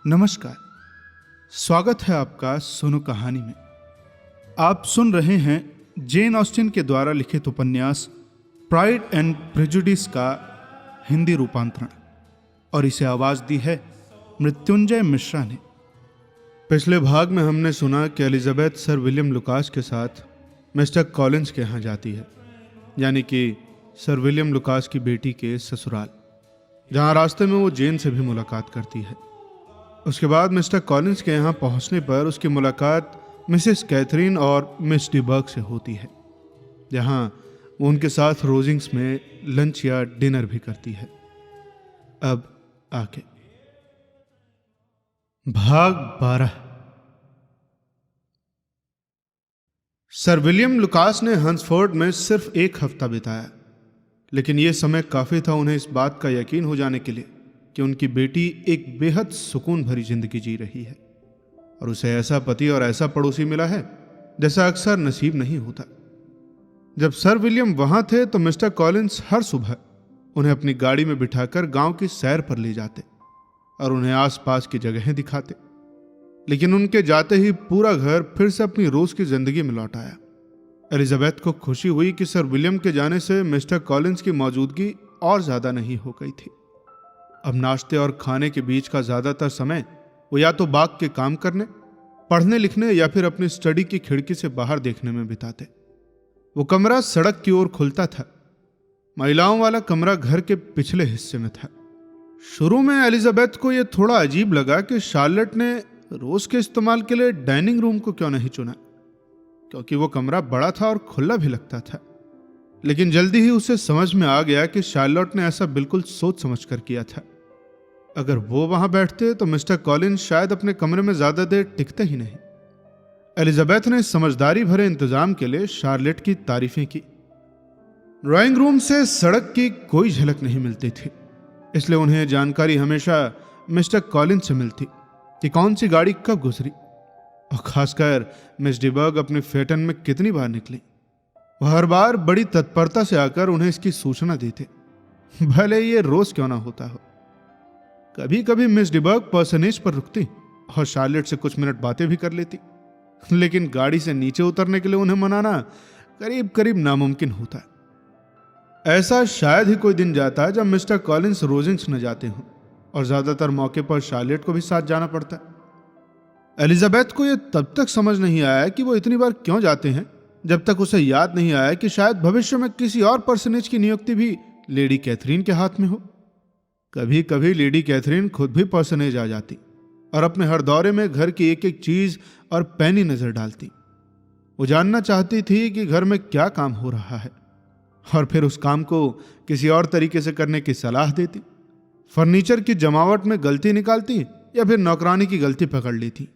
नमस्कार, स्वागत है आपका सुनो कहानी में। आप सुन रहे हैं जेन ऑस्टिन के द्वारा लिखित उपन्यास प्राइड एंड प्रेजुडिस का हिंदी रूपांतरण, और इसे आवाज दी है मृत्युंजय मिश्रा ने। पिछले भाग में हमने सुना कि एलिजाबेथ सर विलियम लुकास के साथ मिस्टर कॉलिंस के यहाँ जाती है, यानी कि सर विलियम लुकास की बेटी के ससुराल, जहाँ रास्ते में वो जेन से भी मुलाकात करती है। उसके बाद मिस्टर कॉलिंस के यहाँ पहुँचने पर उसकी मुलाकात मिसेस कैथरीन और मिस डिबर्ग से होती है, जहाँ वो उनके साथ रोजिंग्स में लंच या डिनर भी करती है। अब आगे भाग 12। सर विलियम लुकास ने हंसफोर्ड में सिर्फ 1 हफ्ता बिताया, लेकिन यह समय काफी था उन्हें इस बात का यकीन हो जाने के लिए कि उनकी बेटी एक बेहद सुकून भरी जिंदगी जी रही है और उसे ऐसा पति और ऐसा पड़ोसी मिला है जैसा अक्सर नसीब नहीं होता। जब सर विलियम वहां थे तो मिस्टर कॉलिंस हर सुबह उन्हें अपनी गाड़ी में बिठाकर गांव की सैर पर ले जाते और उन्हें आसपास की जगहें दिखाते, लेकिन उनके जाते ही पूरा घर फिर से अपनी रोज की जिंदगी में लौट आया। एलिजाबेथ को खुशी हुई कि सर विलियम के जाने से मिस्टर कॉलिंस की मौजूदगी और ज्यादा नहीं हो गई थी। अब नाश्ते और खाने के बीच का ज्यादातर समय वो या तो बाग के काम करने, पढ़ने लिखने या फिर अपनी स्टडी की खिड़की से बाहर देखने में बिताते। वो कमरा सड़क की ओर खुलता था। महिलाओं वाला कमरा घर के पिछले हिस्से में था। शुरू में एलिजाबेथ को यह थोड़ा अजीब लगा कि शार्लेट ने रोज के इस्तेमाल के लिए डाइनिंग रूम को क्यों नहीं चुना, क्योंकि वो कमरा बड़ा था और खुला भी लगता था। लेकिन जल्दी ही उसे समझ में आ गया कि शार्लेट ने ऐसा बिल्कुल सोच समझ कर किया था। अगर वो वहां बैठते तो मिस्टर कॉलिंस शायद अपने कमरे में ज्यादा देर टिकते ही नहीं। एलिजाबेथ ने समझदारी भरे इंतजाम के लिए शार्लेट की तारीफें की। ड्राइंग रूम से सड़क की कोई झलक नहीं मिलती थी, इसलिए उन्हें जानकारी हमेशा मिस्टर कॉलिंस से मिलती कि कौन सी गाड़ी कब गुजरी और खासकर मिस डिबर्ग अपने फेटन में कितनी बार निकली। वह हर बार बड़ी तत्परता से आकर उन्हें इसकी सूचना देते, भले ये रोज क्यों ना होता हो। कभी कभी मिस डिबर्ग पर्सनेज पर रुकती और शार्लेट से कुछ मिनट बातें भी कर लेती, लेकिन गाड़ी से नीचे उतरने के लिए उन्हें मनाना करीब करीब नामुमकिन होता। ऐसा शायद ही कोई दिन जाता जब मिस्टर कॉलिंस रोजिंग्स न जाते हों और ज्यादातर मौके पर शार्लेट को भी साथ जाना पड़ता। एलिजाबेथ को यह तब तक समझ नहीं आया कि वो इतनी बार क्यों जाते हैं, जब तक उसे याद नहीं आया कि शायद भविष्य में किसी और पर्सनेज की नियुक्ति भी लेडी कैथरीन के हाथ में हो। कभी कभी लेडी कैथरीन खुद भी पर्सनेज आ जाती और अपने हर दौरे में घर की एक एक चीज और पैनी नजर डालती। वो जानना चाहती थी कि घर में क्या काम हो रहा है और फिर उस काम को किसी और तरीके से करने की सलाह देती। फर्नीचर की जमावट में गलती निकालती या फिर नौकरानी की गलती पकड़ लेती।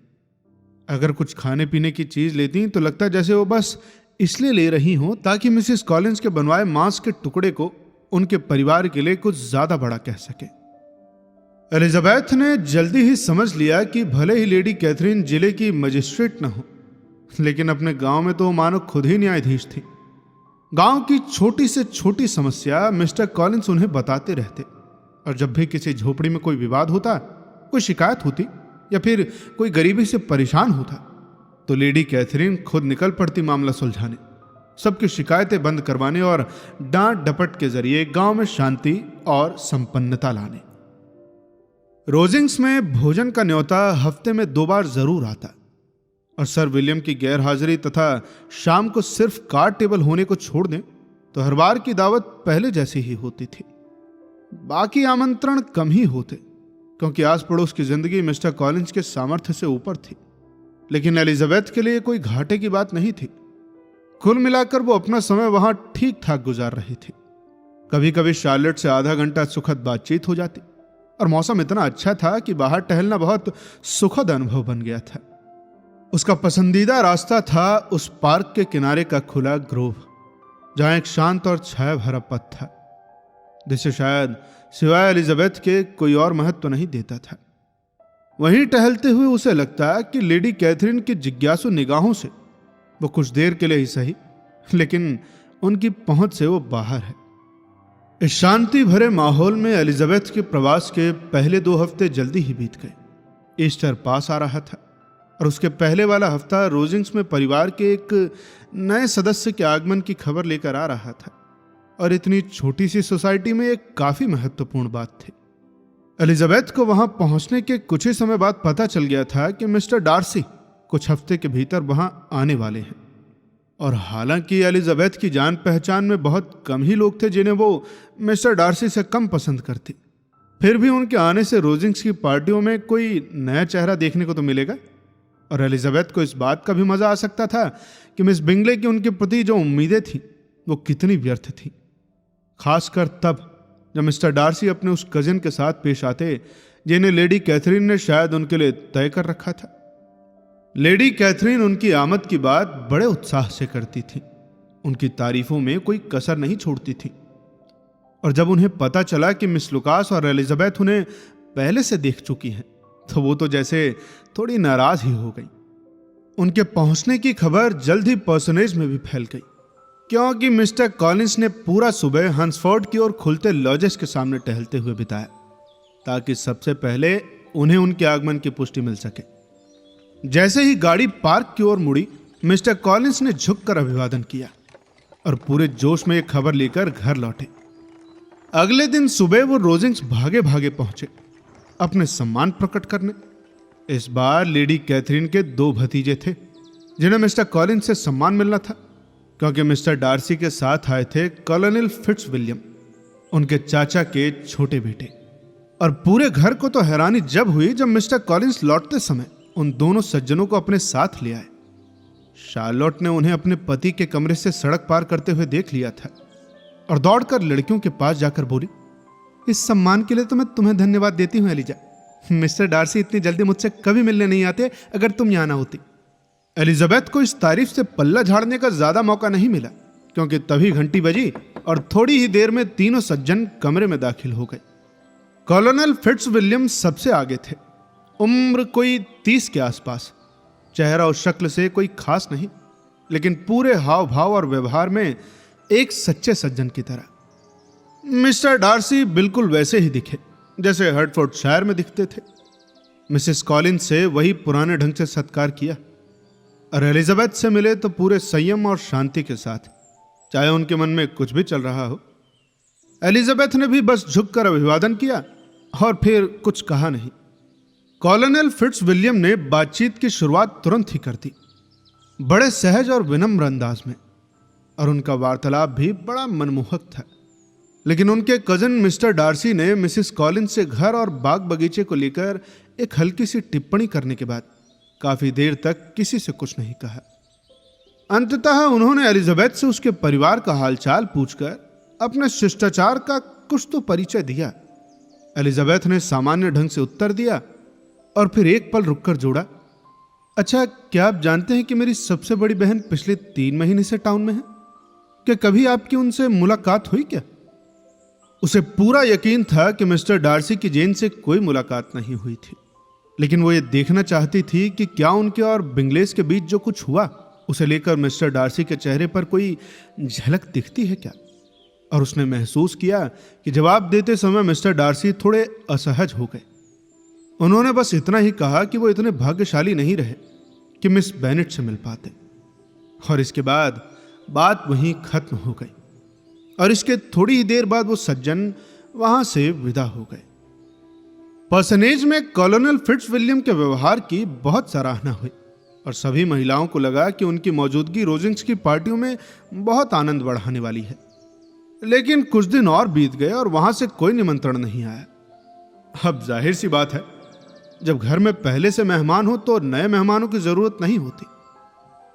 अगर कुछ खाने पीने की चीज लेती तो लगता जैसे वो बस इसलिए ले रही हो ताकि मिसेस कॉलिंस के बनवाए मांस के टुकड़े को उनके परिवार के लिए कुछ ज्यादा बड़ा कह सके। एलिजाबेथ ने जल्दी ही समझ लिया कि भले ही लेडी कैथरीन जिले की मजिस्ट्रेट न हो, लेकिन अपने गांव में तो मानो खुद ही न्यायाधीश थी। गांव की छोटी से छोटी समस्या मिस्टर कॉलिंस उन्हें बताते रहते, और जब भी किसी झोपड़ी में कोई विवाद होता, कोई शिकायत होती या फिर कोई गरीबी से परेशान होता, तो लेडी कैथरीन खुद निकल पड़ती मामला सुलझाने, सबकी शिकायतें बंद करवाने और डांट डपट के जरिए गांव में शांति और संपन्नता लाने। रोजिंग्स में भोजन का न्योता हफ्ते में 2 बार जरूर आता और सर विलियम की गैर हाजिरी तथा शाम को सिर्फ कार्ड टेबल होने को छोड़ दें तो हर बार की दावत पहले जैसी ही होती थी। बाकी आमंत्रण कम ही होते, क्योंकि आस पड़ोस की जिंदगी मिस्टर कॉलिंस के सामर्थ्य से ऊपर थी। लेकिन एलिजाबेथ के लिए कोई घाटे की बात नहीं थी। कुल मिलाकर वो अपना समय वहां ठीक ठाक गुजार रही थी। कभी कभी शार्लेट से आधा घंटा सुखद बातचीत हो जाती और मौसम इतना अच्छा था कि बाहर टहलना बहुत सुखद अनुभव बन गया था। उसका पसंदीदा रास्ता था उस पार्क के किनारे का खुला ग्रोव, जहां एक शांत और छाया भरा पथ था, जिसे शायद सिवाय एलिजाबेथ के कोई और महत्व नहीं देता था। वहीं टहलते हुए उसे लगता कि लेडी कैथरीन की जिज्ञासु निगाहों से वो कुछ देर के लिए ही सही, लेकिन उनकी पहुंच से वो बाहर है। इस शांति भरे माहौल में एलिजाबेथ के प्रवास के पहले 2 हफ्ते जल्दी ही बीत गए ईस्टर पास आ रहा था और उसके पहले वाला हफ्ता रोजिंग्स में परिवार के एक नए सदस्य के आगमन की खबर लेकर आ रहा था और इतनी छोटी सी सोसाइटी में एक काफी महत्वपूर्ण बात थी। एलिजाबेथ को वहां पहुंचने के कुछ ही समय बाद पता चल गया था कि मिस्टर डार्सी कुछ हफ्ते के भीतर वहां आने वाले हैं। और हालांकि एलिजाबेथ की जान पहचान में बहुत कम ही लोग थे जिन्हें वो मिस्टर डार्सी से कम पसंद करती, फिर भी उनके आने से रोजिंग्स की पार्टियों में कोई नया चेहरा देखने को तो मिलेगा। और एलिजाबेथ को इस बात का भी मजा आ सकता था कि मिस बिंगले की उनके प्रति जो उम्मीदें थीं वो कितनी व्यर्थ थीं, खासकर तब जब मिस्टर डार्सी अपने उस कजिन के साथ पेश आते जिन्हें लेडी कैथरीन ने शायद उनके लिए तय कर रखा था। लेडी कैथरीन उनकी आमद की बात बड़े उत्साह से करती थी, उनकी तारीफों में कोई कसर नहीं छोड़ती थी। और जब उन्हें पता चला कि मिस लुकास और एलिजाबेथ उन्हें पहले से देख चुकी हैं तो वो तो जैसे थोड़ी नाराज ही हो गई। उनके पहुंचने की खबर जल्द ही पर्सनेज में भी फैल गई, क्योंकि मिस्टर कॉलिंस ने पूरा सुबह हंसफोर्ड की ओर खुलते लॉजेस के सामने टहलते हुए बिताया ताकि सबसे पहले उन्हें उनके आगमन की पुष्टि मिल सके। जैसे ही गाड़ी पार्क की ओर मुड़ी, मिस्टर कॉलिंस ने झुककर अभिवादन किया और पूरे जोश में एक खबर लेकर घर लौटे। अगले दिन सुबह वो रोजिंग्स भागे भागे पहुंचे अपने सम्मान प्रकट करने। इस बार लेडी कैथरीन के 2 भतीजे थे जिन्हें मिस्टर कॉलिंस से सम्मान मिलना था, क्योंकि मिस्टर डार्सी के साथ आए थे कॉलोनेल फिट्जविलियम, उनके चाचा के छोटे बेटे। और पूरे घर को तो हैरानी जब हुई जब मिस्टर कॉलिंस लौटते समय उन दोनों सज्जनों को अपने साथ ले आए। शार्लोट ने उन्हें अपने पति के कमरे से सड़क पार करते हुए देख लिया था और दौड़कर लड़कियों के पास जाकर बोली, इस सम्मान के लिए तो मैं तुम्हें धन्यवाद देती हूं एलिजा। मिस्टर डार्सी इतनी जल्दी मुझसे कभी मिलने नहीं आते अगर तुम यहां ना होती। एलिजाबेथ को इस तारीफ से पल्ला झाड़ने का ज्यादा मौका नहीं मिला, क्योंकि तभी घंटी बजी और थोड़ी ही देर में तीनों सज्जन कमरे में दाखिल हो गए। कॉलोनेल फिट्जविलियम सबसे आगे थे, उम्र कोई 30 के आसपास, चेहरा और शक्ल से कोई खास नहीं, लेकिन पूरे हाव भाव और व्यवहार में एक सच्चे सज्जन की तरह। मिस्टर डार्सी बिल्कुल वैसे ही दिखे जैसे हर्टफोर्डशायर में दिखते थे। मिसेस कॉलिंस से वही पुराने ढंग से सत्कार किया और एलिजाबेथ से मिले तो पूरे संयम और शांति के साथ, चाहे उनके मन में कुछ भी चल रहा हो। एलिजाबेथ ने भी बस झुककर अभिवादन किया और फिर कुछ कहा नहीं। कॉलोनेल फिट्जविलियम ने बातचीत की शुरुआत तुरंत ही कर दी, बड़े सहज और विनम्र अंदाज में, और उनका वार्तालाप भी बड़ा मनमोहक था। लेकिन उनके कजन मिस्टर डार्सी ने मिसेस कॉलिंस से घर और बाग बगीचे को लेकर एक हल्की सी टिप्पणी करने के बाद काफी देर तक किसी से कुछ नहीं कहा। अंततः उन्होंने एलिजाबेथ से उसके परिवार का हालचाल पूछकर अपने शिष्टाचार का कुछ तो परिचय दिया। एलिजाबेथ ने सामान्य ढंग से उत्तर दिया और फिर एक पल रुककर जोड़ा, अच्छा, क्या आप जानते हैं कि मेरी सबसे बड़ी बहन पिछले 3 महीने से टाउन में है? क्या कभी आपकी उनसे मुलाकात हुई क्या? उसे पूरा यकीन था कि मिस्टर डार्सी की जेन से कोई मुलाकात नहीं हुई थी, लेकिन वो ये देखना चाहती थी कि क्या उनके और बिंगलेस के बीच जो कुछ हुआ उसे लेकर मिस्टर डार्सी के चेहरे पर कोई झलक दिखती है क्या। और उसने महसूस किया कि जवाब देते समय मिस्टर डार्सी थोड़े असहज हो गए। उन्होंने बस इतना ही कहा कि वो इतने भाग्यशाली नहीं रहे कि मिस बेनेट से मिल पाते, और इसके बाद बात वहीं खत्म हो गई। और इसके थोड़ी ही देर बाद वो सज्जन वहां से विदा हो गए। पर्सनेज में कॉलोनेल फिट्जविलियम के व्यवहार की बहुत सराहना हुई और सभी महिलाओं को लगा कि उनकी मौजूदगी रोजिंग्स की पार्टियों में बहुत आनंद बढ़ाने वाली है। लेकिन कुछ दिन और बीत गए और वहां से कोई निमंत्रण नहीं आया। अब जाहिर सी बात है, जब घर में पहले से मेहमान हो तो नए मेहमानों की जरूरत नहीं होती।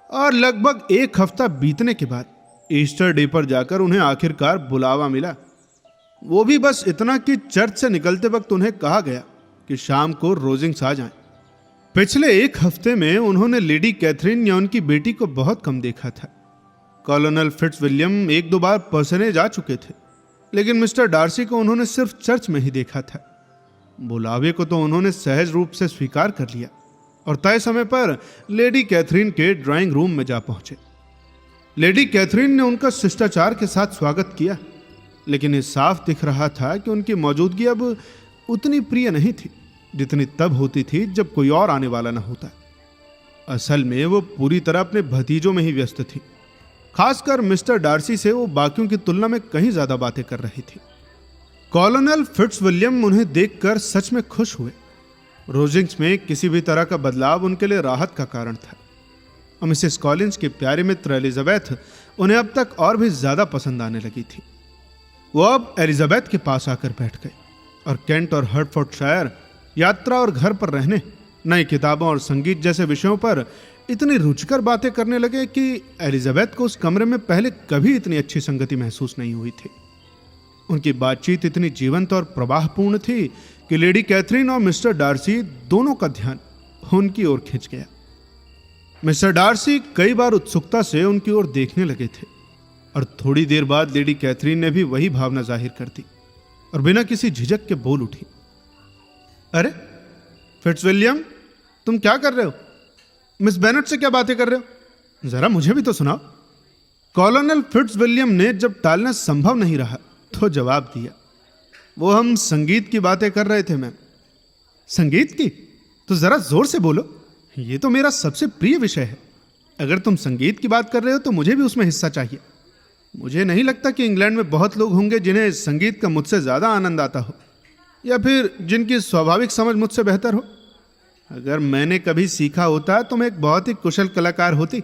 और लगभग 1 हफ्ता बीतने के बाद ईस्टर डे पर जाकर उन्हें आखिरकार बुलावा मिला। वो भी बस इतना कि चर्च से निकलते वक्त उन्हें कहा गया कि शाम को रोजिंग्स आ जाएं। पिछले 1 हफ्ते में उन्होंने लेडी कैथरीन या उनकी बेटी को बहुत कम देखा था। कॉलोनेल फिट्जविलियम 1-2 बार पर्सनेज आ चुके थे, लेकिन मिस्टर डार्सी को उन्होंने सिर्फ चर्च में ही देखा था। बुलावे को तो उन्होंने सहज रूप से स्वीकार कर लिया और तय समय पर लेडी कैथरीन के ड्राइंग रूम में जा पहुंचे। लेडी कैथरीन ने उनका शिष्टाचार के साथ स्वागत किया, लेकिन ये साफ दिख रहा था कि उनकी मौजूदगी अब उतनी प्रिय नहीं थी। जितनी तब होती थी जब कोई और आने वाला न होता। असल में वो पूरी तरह अपने भतीजों में ही व्यस्त थी। खासकर मिस्टर डार्सी से वो बाकियों की तुलना में कहीं ज्यादा बातें कर रही थी। कॉलोनल फिट्जविलियम उन्हें देखकर सच में खुश हुए। रोजिंग्स में किसी भी तरह का बदलाव उनके लिए राहत का कारण था और मिसेस कॉलिंस की प्यारी मित्र एलिजाबेथ उन्हें अब तक और भी ज्यादा पसंद आने लगी थी। वो अब एलिजाबेथ के पास आकर बैठ गए और केंट और हर्टफोर्डशायर, यात्रा और घर पर रहने, नई किताबों और संगीत जैसे विषयों पर इतनी रुचिकर बातें करने लगे कि एलिजाबेथ को उस कमरे में पहले कभी इतनी अच्छी संगति महसूस नहीं हुई थी। उनकी बातचीत इतनी जीवंत और प्रवाहपूर्ण थी कि लेडी कैथरीन और मिस्टर डार्सी दोनों का ध्यान उनकी ओर खिंच गया। मिस्टर डार्सी कई बार उत्सुकता से उनकी ओर देखने लगे थे और थोड़ी देर बाद लेडी कैथरीन ने भी वही भावना जाहिर कर दी और बिना किसी झिझक के बोल उठी, अरे फिट्जविलियम, तुम क्या कर रहे हो? मिस बेनेट से क्या बातें कर रहे हो? जरा मुझे भी तो सुनाओ। कॉलोनल फिट्जविलियम ने जब टालना संभव नहीं रहा तो जवाब दिया, वो हम संगीत की बातें कर रहे थे मैम। संगीत की? तो जरा जोर से बोलो, ये तो मेरा सबसे प्रिय विषय है। अगर तुम संगीत की बात कर रहे हो तो मुझे भी उसमें हिस्सा चाहिए। मुझे नहीं लगता कि इंग्लैंड में बहुत लोग होंगे जिन्हें संगीत का मुझसे ज्यादा आनंद आता हो या फिर जिनकी स्वाभाविक समझ मुझसे बेहतर हो। अगर मैंने कभी सीखा होता तो मैं एक बहुत ही कुशल कलाकार होती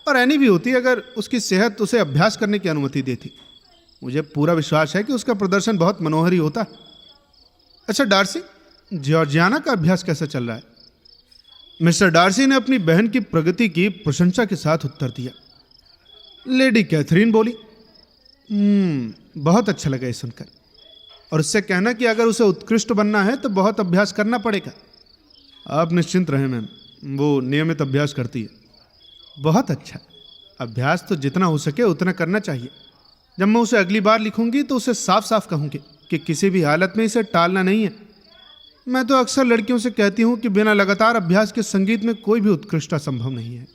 और ऐनी भी होती अगर उसकी सेहत उसे अभ्यास करने की अनुमति देती। मुझे पूरा विश्वास है कि उसका प्रदर्शन बहुत मनोहरी होता। अच्छा डार्सी, जॉर्जियाना का अभ्यास कैसा चल रहा है? मिस्टर डार्सी ने अपनी बहन की प्रगति की प्रशंसा के साथ उत्तर दिया। लेडी कैथरीन बोली, बहुत अच्छा लगा ये सुनकर, और उससे कहना कि अगर उसे उत्कृष्ट बनना है तो बहुत अभ्यास करना पड़ेगा। आप निश्चिंत रहें मैम, वो नियमित अभ्यास करती है। बहुत अच्छा, अभ्यास तो जितना हो सके उतना करना चाहिए। जब मैं उसे अगली बार लिखूंगी तो उसे साफ साफ कहूंगी कि किसी भी हालत में इसे टालना नहीं है। मैं तो अक्सर लड़कियों से कहती हूं कि बिना लगातार अभ्यास के संगीत में कोई भी उत्कृष्टता संभव नहीं है।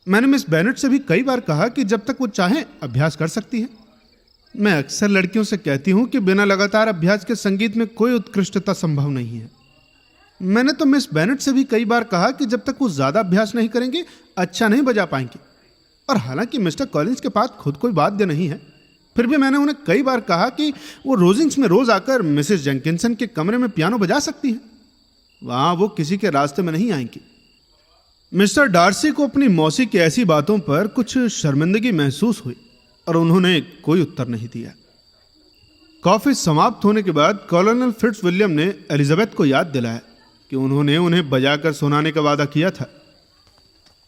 मैंने मिस बेनेट से भी कई बार कहा कि जब तक वो चाहे अभ्यास कर सकती है। मैं अक्सर लड़कियों से कहती हूं कि बिना लगातार अभ्यास के संगीत में कोई उत्कृष्टता संभव नहीं है। मैंने तो मिस बेनेट से भी कई बार कहा कि जब तक वो ज्यादा अभ्यास नहीं करेंगे अच्छा नहीं बजा पाएंगे। और हालांकि मिस्टर कॉलिंस के पास खुद कोई वाद्य नहीं है, फिर भी मैंने उन्हें कई बार कहा कि वो रोजिंग्स में रोज आकर मिसेस जेंकिंसन के कमरे में पियानो बजा सकती हैं। वहां वो किसी के रास्ते में नहीं आएंगी। मिस्टर डार्सी को अपनी मौसी की ऐसी बातों पर कुछ शर्मिंदगी महसूस हुई और उन्होंने कोई उत्तर नहीं दिया। कॉफी समाप्त होने के बाद कॉलोनल फिट्जविलियम ने एलिजाबेथ को याद दिलाया कि उन्होंने उन्हें बजाकर सुनाने का वादा किया था।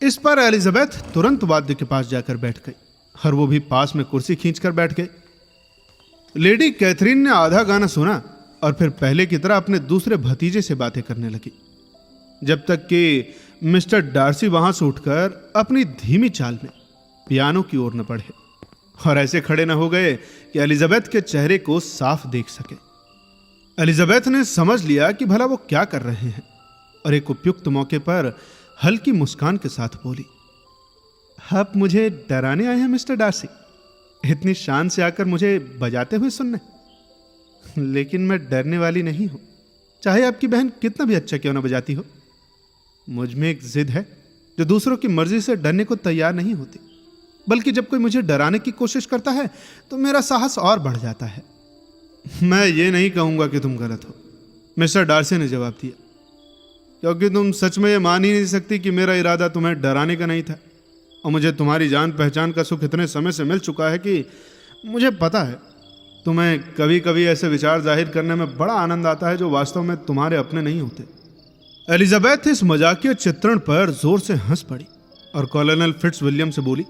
इस पर एलिजाबेथ तुरंत वाद्य के पास जाकर बैठ गई और वो भी पास में कुर्सी खींचकर बैठ गई। लेडी कैथरीन ने आधा गाना सुना और फिर पहले की तरह अपने दूसरे भतीजे से बातें करने लगी, जब तक कि मिस्टर डार्सी वहां से उठकर अपनी धीमी चाल में पियानो की ओर न बढ़े और ऐसे खड़े न हो गए कि एलिजाबेथ के चेहरे को साफ देख सके। एलिजाबेथ ने समझ लिया कि भला वो क्या कर रहे हैं और एक उपयुक्त मौके पर हल्की मुस्कान के साथ बोली, आप मुझे डराने आए हैं मिस्टर डार्सी? इतनी शान से आकर मुझे बजाते हुए सुनने? लेकिन मैं डरने वाली नहीं हूं, चाहे आपकी बहन कितना भी अच्छा क्यों ना बजाती हो। मुझ में एक जिद है जो दूसरों की मर्जी से डरने को तैयार नहीं होती, बल्कि जब कोई मुझे डराने की कोशिश करता है तो मेरा साहस और बढ़ जाता है। मैं ये नहीं कहूंगा कि तुम गलत हो, मिस्टर डार्सी ने जवाब दिया, क्योंकि तुम सच में ये मान ही नहीं सकती कि मेरा इरादा तुम्हें डराने का नहीं था। और मुझे तुम्हारी जान पहचान का सुख इतने समय से मिल चुका है कि मुझे पता है तुम्हें कभी कभी ऐसे विचार जाहिर करने में बड़ा आनंद आता है जो वास्तव में तुम्हारे अपने नहीं होते। एलिजाबेथ इस मजाकिया चित्रण पर जोर से हंस पड़ी और कॉलोनल फिट्जविलियम से बोली,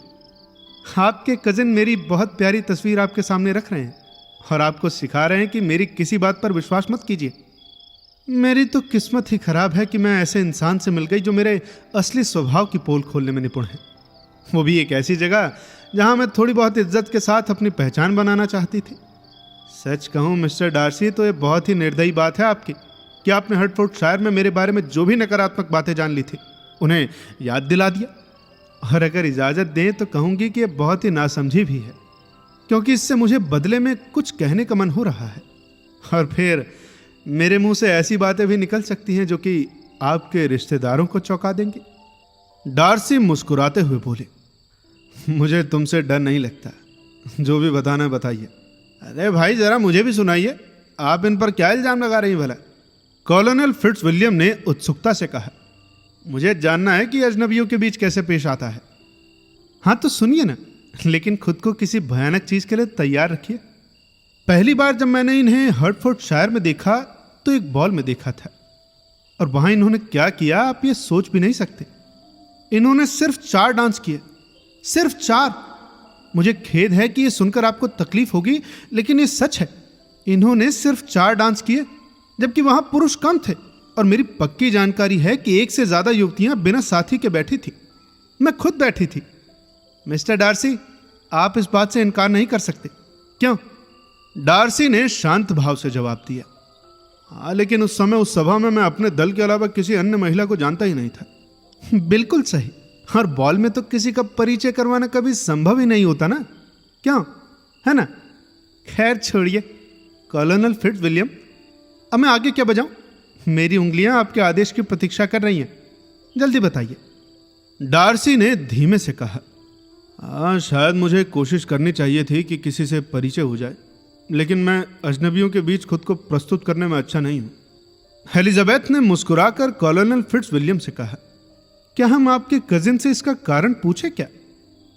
आपके कजिन मेरी बहुत प्यारी तस्वीर आपके सामने रख रहे हैं और आपको सिखा रहे हैं कि मेरी किसी बात पर विश्वास मत कीजिए। मेरी तो किस्मत ही खराब है कि मैं ऐसे इंसान से मिल गई जो मेरे असली स्वभाव की पोल खोलने में निपुण है, वो भी एक ऐसी जगह जहां मैं थोड़ी बहुत इज्जत के साथ अपनी पहचान बनाना चाहती थी। सच कहूं मिस्टर डार्सी, तो ये बहुत ही निर्दयी बात है आपकी कि आपने हर्टफोर्डशायर में मेरे बारे में जो भी नकारात्मक बातें जान ली थी उन्हें याद दिला दिया। और अगर इजाजत दें तो कहूंगी कि यह बहुत ही नासमझी भी है, क्योंकि इससे मुझे बदले में कुछ कहने का मन हो रहा है। और फिर मेरे मुंह से ऐसी बातें भी निकल सकती हैं जो कि आपके रिश्तेदारों को चौंका देंगी। डार्सी मुस्कुराते हुए बोले, मुझे तुमसे डर नहीं लगता, जो भी बताना है बताइए। अरे भाई जरा मुझे भी सुनाइए, आप इन पर क्या इल्जाम लगा रही हैं भला? कॉलोनल फिट्जविलियम ने उत्सुकता से कहा। मुझे जानना है कि अजनबियों के बीच कैसे पेश आता है। हाँ तो सुनिए ना, लेकिन खुद को किसी भयानक चीज के लिए तैयार रखिए। पहली बार जब मैंने इन्हें हर्टफोर्डशायर में देखा तो एक बॉल में देखा था, और वहां इन्होंने क्या किया आप ये सोच भी नहीं सकते। इन्होंने सिर्फ 4 डांस किए, सिर्फ 4। मुझे खेद है कि ये सुनकर आपको तकलीफ होगी, लेकिन ये सच है। इन्होंने सिर्फ 4 डांस किए, जबकि वहां पुरुष कम थे, और मेरी पक्की जानकारी है कि 1 से ज्यादा युवतियां बिना साथी के बैठी थी। मैं खुद बैठी थी। मिस्टर डार्सी, आप इस बात से इनकार नहीं कर सकते, क्यों? डार्सी ने शांत भाव से जवाब दिया। हाँ, लेकिन उस समय उस सभा में मैं अपने दल के अलावा किसी अन्य महिला को जानता ही नहीं था। बिल्कुल सही, और बॉल में तो किसी का परिचय करवाना कभी संभव ही नहीं होता ना, क्यों? है ना? खैर छोड़िए कॉलोनल फिट्जविलियम, अब मैं आगे क्या बजाऊं? मेरी उंगलियां आपके आदेश की प्रतीक्षा कर रही हैं, जल्दी बताइए। डार्सी ने धीमे से कहा। हाँ, शायद मुझे कोशिश करनी चाहिए थी कि किसी से परिचय हो जाए, लेकिन मैं अजनबियों के बीच खुद को प्रस्तुत करने में अच्छा नहीं हूं। एलिजाबेथ ने मुस्कुराकर कॉलोनल फिट्जविलियम से कहा, क्या हम आपके कजिन से इसका कारण पूछे क्या,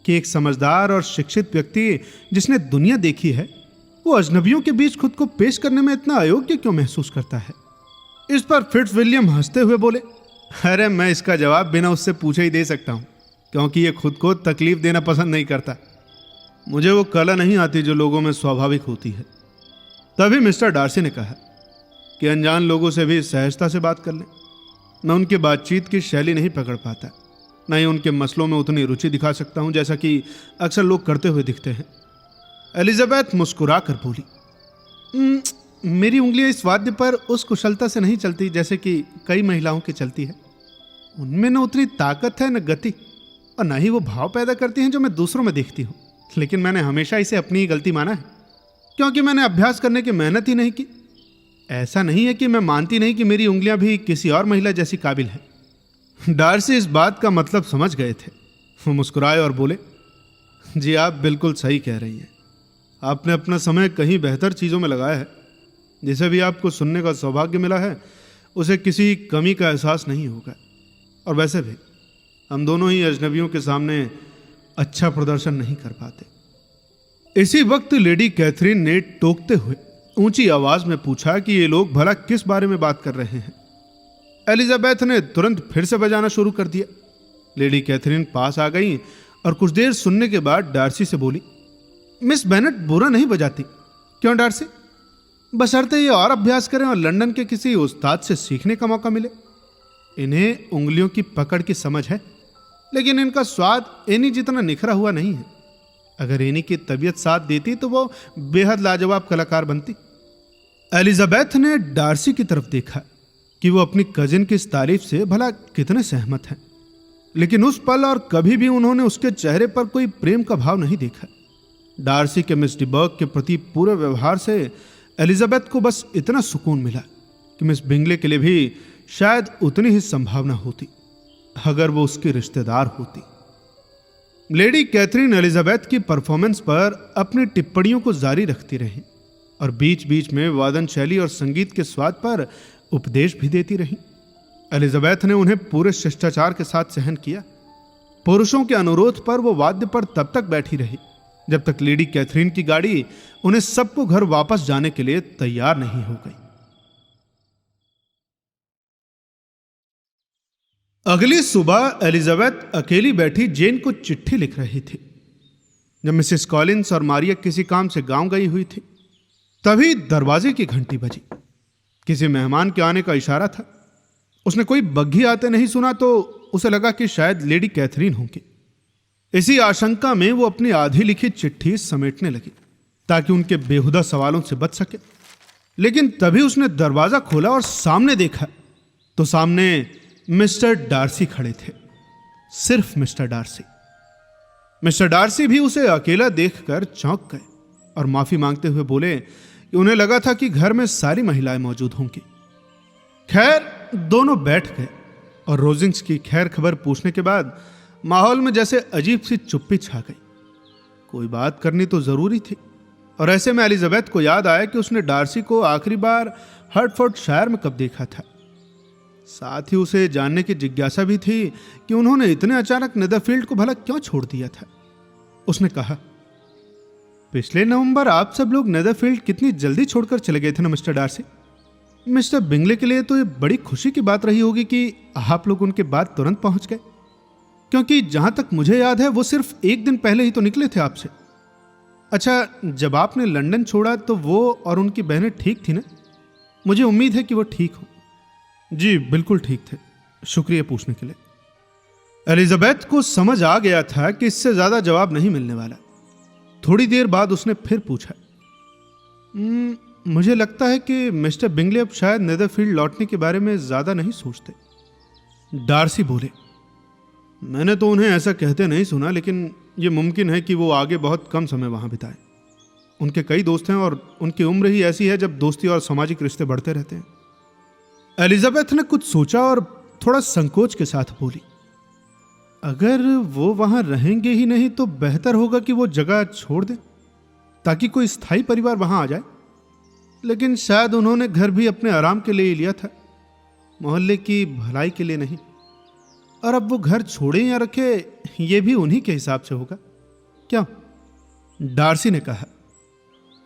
कि एक समझदार और शिक्षित व्यक्ति जिसने दुनिया देखी है, वो अजनबियों के बीच खुद को पेश करने में इतना अयोग्य क्यों महसूस करता है? इस पर फिट्जविलियम हंसते हुए बोले, अरे मैं इसका जवाब बिना उससे पूछे ही दे सकता हूं, क्योंकि ये खुद को तकलीफ देना पसंद नहीं करता। मुझे वो कला नहीं आती जो लोगों में स्वाभाविक होती है। तभी मिस्टर डार्सी ने कहा कि अनजान लोगों से भी सहजता से बात कर लें। मैं उनकी बातचीत की शैली नहीं पकड़ पाता, न ही उनके मसलों में उतनी रुचि दिखा सकता हूं जैसा कि अक्सर लोग करते हुए दिखते हैं। एलिजाबेथ मुस्कुरा कर बोली, मेरी उंगलियां इस वाद्य पर उस कुशलता से नहीं चलती जैसे कि कई महिलाओं की चलती है। उनमें न उतनी ताकत है, न गति, और न ही वो भाव पैदा करती हैं जो मैं दूसरों में देखती हूँ। लेकिन मैंने हमेशा इसे अपनी ही गलती माना है, क्योंकि मैंने अभ्यास करने की मेहनत ही नहीं की। ऐसा नहीं है कि मैं मानती नहीं कि मेरी उंगलियां भी किसी और महिला जैसी काबिल हैं। डार्सी इस बात का मतलब समझ गए थे। वो मुस्कुराए और बोले, जी आप बिल्कुल सही कह रही हैं। आपने अपना समय कहीं बेहतर चीज़ों में लगाया है। जिसे भी आपको सुनने का सौभाग्य मिला है, उसे किसी कमी का एहसास नहीं होगा। और वैसे भी हम दोनों ही अजनबियों के सामने अच्छा प्रदर्शन नहीं कर पाते। इसी वक्त लेडी कैथरीन ने टोकते हुए ऊंची आवाज में पूछा कि ये लोग भला किस बारे में बात कर रहे हैं। एलिजाबेथ ने तुरंत फिर से बजाना शुरू कर दिया। लेडी कैथरीन पास आ गई और कुछ देर सुनने के बाद डार्सी से बोली, मिस बेनेट बुरा नहीं बजाती। क्यों डार्सी? बशर्ते ये और अभ्यास करें और लंदन के किसी उस्ताद से सीखने का मौका मिले। इन्हें उंगलियों की पकड़ की समझ है, लेकिन इनका स्वाद एनी जितना निखरा हुआ नहीं है। अगर एनी की तबीयत साथ देती तो वो बेहद लाजवाब कलाकार बनती। एलिजाबेथ ने डार्सी की तरफ देखा कि वो अपनी कजिन की इस तारीफ से भला कितने सहमत हैं, लेकिन उस पल और कभी भी उन्होंने उसके चेहरे पर कोई प्रेम का भाव नहीं देखा। डार्सी के मिस डिबर्ग के प्रति पूरे व्यवहार से एलिजाबेथ को बस इतना सुकून मिला कि मिस बिंगले के लिए भी शायद उतनी ही संभावना होती अगर वो उसकी रिश्तेदार होती। लेडी कैथरीन एलिजाबेथ की परफॉर्मेंस पर अपनी टिप्पणियों को जारी रखती रही और बीच बीच में वादन शैली और संगीत के स्वाद पर उपदेश भी देती रही। एलिजाबेथ ने उन्हें पूरे शिष्टाचार के साथ सहन किया। पुरुषों के अनुरोध पर वो वाद्य पर तब तक बैठी रही जब तक लेडी कैथरीन की गाड़ी उन्हें सबको घर वापस जाने के लिए तैयार नहीं हो गई। अगली सुबह एलिजाबेथ अकेली बैठी जेन को चिट्ठी लिख रही थी। जब मिसेस कॉलिंस और मारिया किसी काम से गांव गई हुई थी, तभी दरवाजे की घंटी बजी। किसी मेहमान के आने का इशारा था। उसने कोई बग्घी आते नहीं सुना तो उसे लगा कि शायद लेडी कैथरीन होंगी। इसी आशंका में वो अपनी आधी लिखी चिट्ठी समेटने लगी ताकि उनके बेहुदा सवालों से बच सके। लेकिन तभी उसने दरवाजा खोला और सामने देखा तो सामने मिस्टर डार्सी खड़े थे। सिर्फ मिस्टर डार्सी। मिस्टर डार्सी भी उसे अकेला देखकर चौंक गए और माफी मांगते हुए बोले कि उन्हें लगा था कि घर में सारी महिलाएं मौजूद होंगी। खैर, दोनों बैठ गए और रोजिंग्स की खैर खबर पूछने के बाद माहौल में जैसे अजीब सी चुप्पी छा गई। कोई बात करनी तो जरूरी थी, और ऐसे में एलिजाबेथ को याद आया कि उसने डार्सी को आखिरी बार हर्टफोर्डशायर में कब देखा था। साथ ही उसे जानने की जिज्ञासा भी थी कि उन्होंने इतने अचानक नेदरफील्ड को भला क्यों छोड़ दिया था। उसने कहा, पिछले नवंबर आप सब लोग नेदरफील्ड कितनी जल्दी छोड़कर चले गए थे ना मिस्टर डार्सी। मिस्टर बिंगले के लिए तो ये बड़ी खुशी की बात रही होगी कि आप लोग उनके बाद तुरंत पहुंच गए, क्योंकि जहां तक मुझे याद है वो सिर्फ एक दिन पहले ही तो निकले थे आपसे। अच्छा, जब आपने लंदन छोड़ा तो वो और उनकी बहनें ठीक थी ना? मुझे उम्मीद है कि वो ठीक हो। जी बिल्कुल ठीक थे, शुक्रिया पूछने के लिए। एलिजाबेथ को समझ आ गया था कि इससे ज्यादा जवाब नहीं मिलने वाला। थोड़ी देर बाद उसने फिर पूछा, मुझे लगता है कि मिस्टर बिंगले अब शायद नेदरफील्ड लौटने के बारे में ज्यादा नहीं सोचते। डार्सी बोले, मैंने तो उन्हें ऐसा कहते नहीं सुना, लेकिन यह मुमकिन है कि वो आगे बहुत कम समय वहां बिताएं। उनके कई दोस्त हैं और उनकी उम्र ही ऐसी है जब दोस्ती और सामाजिक रिश्ते बढ़ते रहते हैं। एलिजाबेथ ने कुछ सोचा और थोड़ा संकोच के साथ बोली, अगर वो वहां रहेंगे ही नहीं तो बेहतर होगा कि वो जगह छोड़ दें ताकि कोई स्थायी परिवार वहां आ जाए। लेकिन शायद उन्होंने घर भी अपने आराम के लिए ही लिया था, मोहल्ले की भलाई के लिए नहीं। और अब वो घर छोड़े या रखे, ये भी उन्हीं के हिसाब से होगा। क्या? डार्सी ने कहा,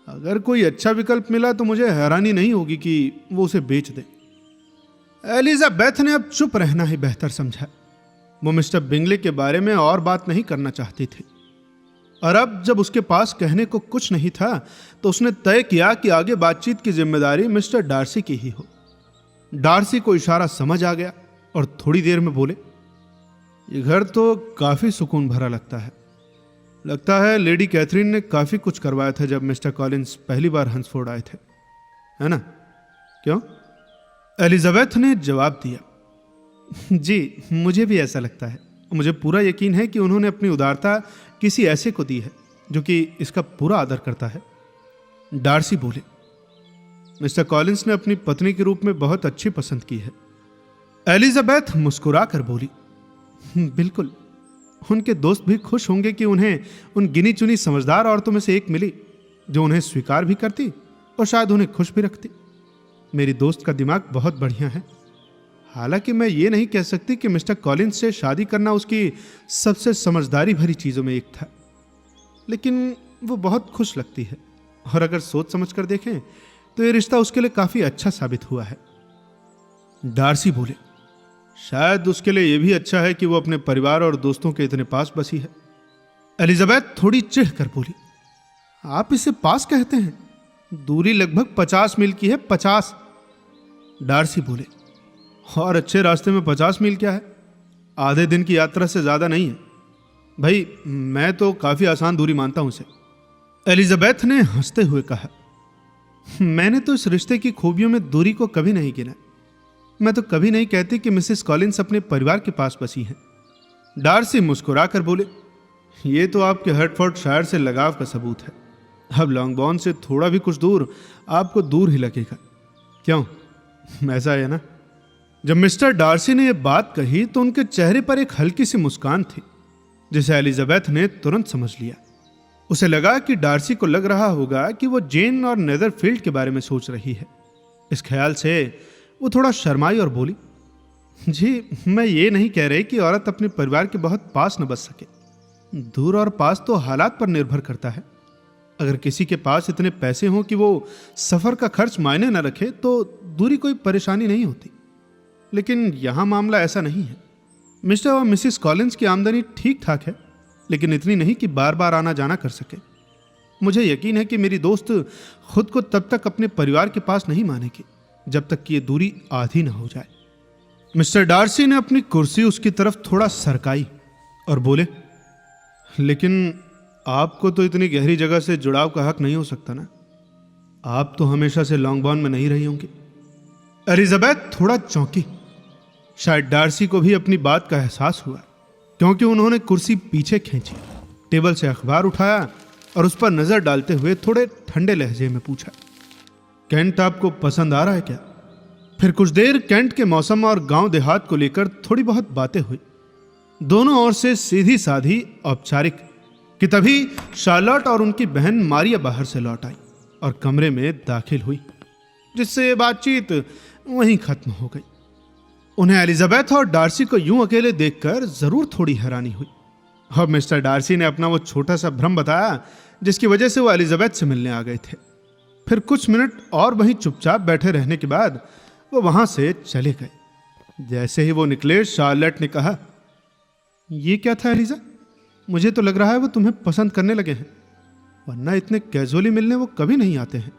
अगर कोई अच्छा विकल्प मिला तो मुझे हैरानी नहीं होगी कि वो उसे बेच दे। एलिजाबेथ ने अब चुप रहना ही बेहतर समझा। वो मिस्टर बिंगले के बारे में और बात नहीं करना चाहती थी, और अब जब उसके पास कहने को कुछ नहीं था तो उसने तय किया कि आगे बातचीत की जिम्मेदारी मिस्टर डार्सी की ही हो। डार्सी को इशारा समझ आ गया और थोड़ी देर में बोले, ये घर तो काफी सुकून भरा लगता है लेडी कैथरीन ने काफी कुछ करवाया था जब मिस्टर कॉलिंस पहली बार हंसफोर्ड आए थे, है ना? क्यों? एलिजाबेथ ने जवाब दिया, जी मुझे भी ऐसा लगता है। मुझे पूरा यकीन है कि उन्होंने अपनी उदारता किसी ऐसे को दी है जो कि इसका पूरा आदर करता है। डार्सी बोले, मिस्टर कॉलिंस ने अपनी पत्नी के रूप में बहुत अच्छी पसंद की है। एलिजाबेथ मुस्कुरा कर बोली, बिल्कुल, उनके दोस्त भी खुश होंगे कि उन्हें उन गिनी चुनी समझदार औरतों में से एक मिली जो उन्हें स्वीकार भी करती और शायद उन्हें खुश भी रखती। मेरी दोस्त का दिमाग बहुत बढ़िया है। हालांकि मैं ये नहीं कह सकती कि मिस्टर कॉलिंस से शादी करना उसकी सबसे समझदारी भरी चीजों में एक था, लेकिन वो बहुत खुश लगती है, और अगर सोच समझ कर देखें तो ये रिश्ता उसके लिए काफी अच्छा साबित हुआ है। डार्सी बोले, शायद उसके लिए यह भी अच्छा है कि वो अपने परिवार और दोस्तों के इतने पास बसी है। एलिजाबेथ थोड़ी चिढ़ कर बोली, आप इसे पास कहते हैं? दूरी लगभग 50 मील की है। 50? डार्सी बोले, और अच्छे रास्ते में 50 मील क्या है? आधे दिन की यात्रा से ज्यादा नहीं है भाई। मैं तो काफी आसान दूरी मानता हूं इसे। एलिजाबेथ ने हंसते हुए कहा, मैंने तो इस रिश्ते की खूबियों में दूरी को कभी नहीं गिना। मैं तो कभी नहीं कहती कि मिसेस कॉलिंस अपने परिवार के पास बसी हैं। डार्सी मुस्कुरा कर बोले, ये तो आपके हर्टफोर्डशायर से लगाव का सबूत है। अब लॉन्गबॉर्न से थोड़ा भी कुछ दूर आपको दूर ही लगेगा। क्यों, ऐसा है ना? जब मिस्टर डार्सी ने यह बात कही तो उनके चेहरे पर एक हल्की सी मुस्कान थी जिसे एलिजाबेथ ने तुरंत समझ लिया। उसे लगा कि डार्सी को लग रहा होगा कि वो जेन और नेदरफील्ड के बारे में सोच रही है। इस ख्याल से वो थोड़ा शर्माई और बोली, जी मैं ये नहीं कह रही कि औरत अपने परिवार के बहुत पास न बस सके। दूर और पास तो हालात पर निर्भर करता है। अगर किसी के पास इतने पैसे हों कि वो सफर का खर्च मायने न रखे तो दूरी कोई परेशानी नहीं होती, लेकिन यहां मामला ऐसा नहीं है। मिस्टर और मिसेस कॉलिंस की आमदनी ठीक ठाक है, लेकिन इतनी नहीं कि बार बार आना जाना कर सके। मुझे यकीन है कि मेरी दोस्त खुद को तब तक अपने परिवार के पास नहीं मानेगी जब तक कि ये दूरी आधी ना हो जाए। मिस्टर डार्सी ने अपनी कुर्सी उसकी तरफ थोड़ा सरकाई और बोले, लेकिन आपको तो इतनी गहरी जगह से जुड़ाव का हक नहीं हो सकता ना? आप तो हमेशा से लॉन्गबॉर्न में नहीं रही होंगी। एलिजाबेथ थोड़ा चौंकी। शायद डार्सी को भी अपनी बात का एहसास हुआ, क्योंकि उन्होंने कुर्सी पीछे खींची, टेबल से अखबार उठाया और उस पर नजर डालते हुए थोड़े ठंडे लहजे में पूछा, कैंट आपको पसंद आ रहा है क्या? फिर कुछ देर कैंट के मौसम और गांव देहात को लेकर थोड़ी बहुत बातें हुई, दोनों ओर से सीधी साधी औपचारिक, कि तभी शार्लोट और उनकी बहन मारिया बाहर से लौट आई और कमरे में दाखिल हुई, जिससे बातचीत वहीं खत्म हो गई। उन्हें एलिजाबेथ और डार्सी को यूं अकेले देखकर जरूर थोड़ी हैरानी हुई, और मिस्टर डार्सी ने अपना वो छोटा सा भ्रम बताया जिसकी वजह से वो एलिजाबेथ से मिलने आ गए थे। फिर कुछ मिनट और वहीं चुपचाप बैठे रहने के बाद वो वहां से चले गए। जैसे ही वो निकले, शार्लेट ने कहा, ये क्या था एलिजा? मुझे तो लग रहा है वो तुम्हें पसंद करने लगे हैं, वरना इतने कैजुअली मिलने वो कभी नहीं आते हैं।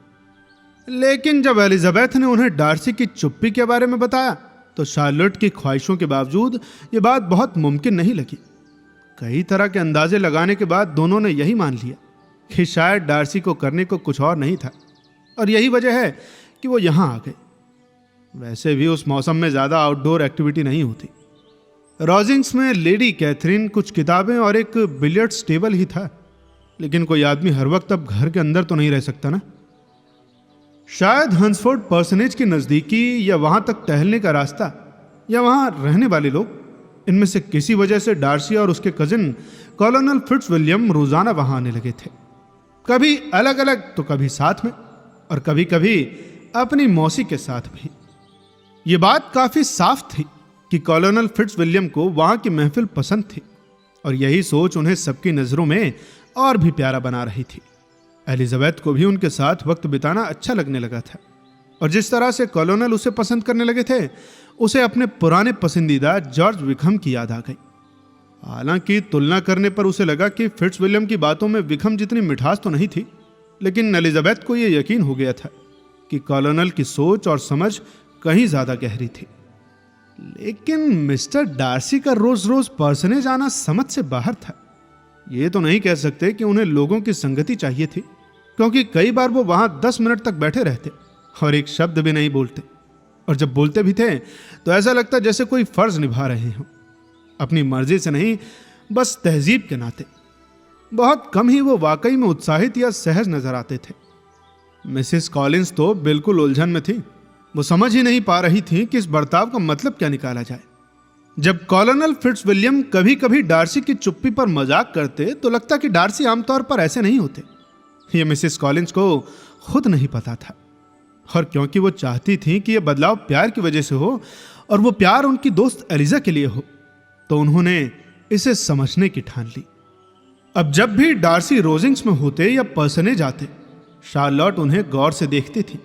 लेकिन जब एलिजाबेथ ने उन्हें डार्सी की चुप्पी के बारे में बताया तो शार्लोट की ख्वाहिशों के बावजूद ये बात बहुत मुमकिन नहीं लगी। कई तरह के अंदाजे लगाने के बाद दोनों ने यही मान लिया कि शायद डार्सी को करने को कुछ और नहीं था, और यही वजह है कि वो यहां आ गए। वैसे भी उस मौसम में ज्यादा आउटडोर एक्टिविटी नहीं होती। रॉजिंग्स में लेडी कैथरीन, कुछ किताबें और एक बिलियर्ड्स टेबल ही था, लेकिन कोई आदमी हर वक्त अब घर के अंदर तो नहीं रह सकता ना। शायद हंसफोर्ड पर्सनेज की नजदीकी, या वहां तक टहलने का रास्ता, या वहां रहने वाले लोग, इनमें से किसी वजह से डार्सी और उसके कजिन कॉलोनल फिट्जविलियम रोजाना वहां आने लगे थे, कभी अलग अलग तो कभी साथ में, और कभी कभी अपनी मौसी के साथ भी। ये बात काफी साफ थी कि कॉलोनल फिट्जविलियम को वहां की महफिल पसंद थी, और यही सोच उन्हें सबकी नजरों में और भी प्यारा बना रही थी। एलिजाबेथ को भी उनके साथ वक्त बिताना अच्छा लगने लगा था, और जिस तरह से कॉलोनल उसे पसंद करने लगे थे, उसे अपने पुराने पसंदीदा जॉर्ज विकहम की याद आ गई। हालांकि तुलना करने पर उसे लगा कि फिट्जविलियम की बातों में विकहम जितनी मिठास तो नहीं थी, लेकिन एलिजाबेथ को यह यकीन हो गया था कि कॉलोनल की सोच और समझ कहीं ज्यादा गहरी थी। लेकिन मिस्टर डार्सी का रोज रोज पर्सनेज आना समझ से बाहर था। ये तो नहीं कह सकते कि उन्हें लोगों की संगति चाहिए थी, क्योंकि कई बार वो वहां 10 मिनट तक बैठे रहते और एक शब्द भी नहीं बोलते, और जब बोलते भी थे तो ऐसा लगता जैसे कोई फर्ज निभा रहे हों, अपनी मर्जी से नहीं, बस तहजीब के नाते। बहुत कम ही वो वाकई में उत्साहित या सहज नजर आते थे। मिसेस कॉलिंस तो बिल्कुल उलझन में थी। वो समझ ही नहीं पा रही थी कि इस बर्ताव का मतलब क्या निकाला जाए। जब कॉलोनल फिट्जविलियम कभी कभी डार्सी की चुप्पी पर मजाक करते तो लगता कि डार्सी आमतौर पर ऐसे नहीं होते। ये मिसेस कॉलिंस को खुद नहीं पता था, और क्योंकि वो चाहती थी कि यह बदलाव प्यार की वजह से हो और वो प्यार उनकी दोस्त एलिजा के लिए हो, तो उन्होंने इसे समझने की ठान ली। अब जब भी डार्सी रोजिंग्स में होते या पर्सनेज आते, शार्लोट उन्हें गौर से देखती थी,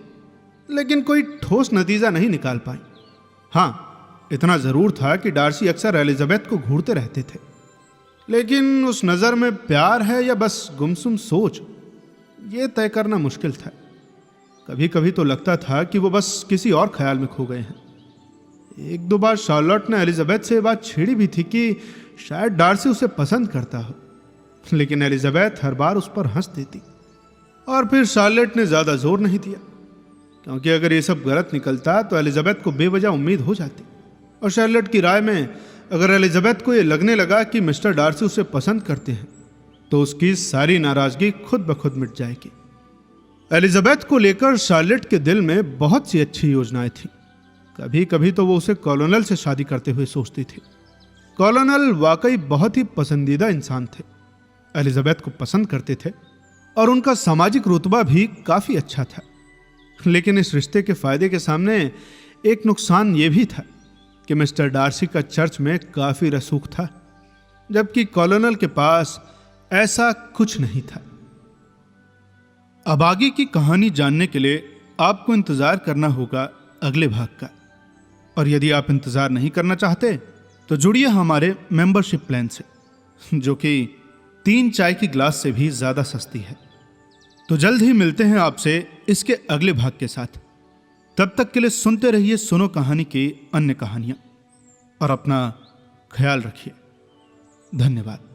लेकिन कोई ठोस नतीजा नहीं निकाल पाई। हाँ, इतना जरूर था कि डार्सी अक्सर एलिजाबेथ को घूरते रहते थे, लेकिन उस नजर में प्यार है या बस गुमसुम सोच, यह तय करना मुश्किल था। कभी कभी तो लगता था कि वो बस किसी और ख्याल में खो गए हैं। एक दो बार शार्लोट ने एलिजाबेथ से बात छेड़ी भी थी कि शायद डार्सी उसे पसंद करता हो, लेकिन एलिजाबेथ हर बार उस पर हंस देती, और फिर शार्लोट ने ज्यादा जोर नहीं दिया, क्योंकि अगर ये सब गलत निकलता तो एलिजाबेथ को बेवजह उम्मीद हो जाती, और शार्लोट की राय में अगर एलिजाबेथ को यह लगने लगा कि मिस्टर डार्सी उसे पसंद करते हैं, तो उसकी सारी नाराजगी खुद ब खुद मिट जाएगी। एलिजाबेथ को लेकर शार्लोट के दिल में बहुत सी अच्छी योजनाएं थी। कभी कभी तो वो उसे कॉलोनल से शादी करते हुए सोचती थी। कॉलोनल वाकई बहुत ही पसंदीदा इंसान थे, एलिजाबेथ को पसंद करते थे, और उनका सामाजिक रुतबा भी काफी अच्छा था। लेकिन इस रिश्ते के फायदे के सामने एक नुकसान यह भी था कि मिस्टर डार्सी का चर्च में काफी रसूख था, जबकि कॉलोनल के पास ऐसा कुछ नहीं था। अब आगे की कहानी जानने के लिए आपको इंतजार करना होगा अगले भाग का, और यदि आप इंतजार नहीं करना चाहते तो जुड़िए हमारे मेंबरशिप प्लान से, जो कि 3 चाय की ग्लास से भी ज्यादा सस्ती है। तो जल्द ही मिलते हैं आपसे इसके अगले भाग के साथ। तब तक के लिए सुनते रहिए सुनो कहानी की अन्य कहानियां, और अपना ख्याल रखिए। धन्यवाद।